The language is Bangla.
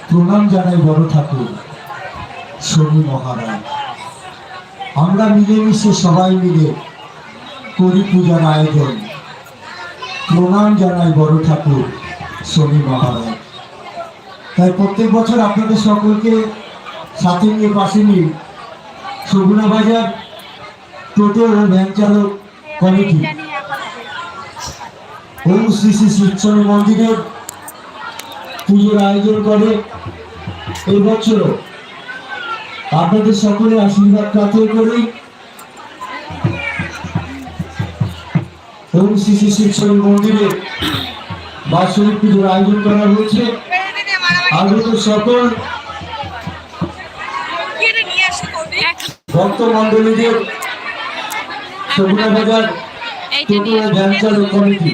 প্রণাম জানাই বড় ঠাকুর শনি মহারাজ। আমরা মিলেমিশে সবাই মিলে করি পূজার আয়োজন। প্রণাম জানাই বড় ঠাকুর শনি মহারাজ। তাই প্রত্যেক বছর আপনাদের সকলকে সাথে নিয়ে পাশে নিয়ে সগুনা বাজার টোটো ও ভ্যান চালক কমিটি ওম শ্রী শ্রী শিবশনি মন্দিরের পুজোর আয়োজন করে। এই বছর আপনাদের সকলে আশীর্বাদ প্রার্থনা করি। ওম শ্রী শ্রী শিবশনি মন্দিরে বাৎসরিক পুজোর আয়োজন করা হয়েছে। আগত সকল ভক্ত মন্ডলীদের সগুনা বাজার টোটো ও ভ্যান চালক কমিটি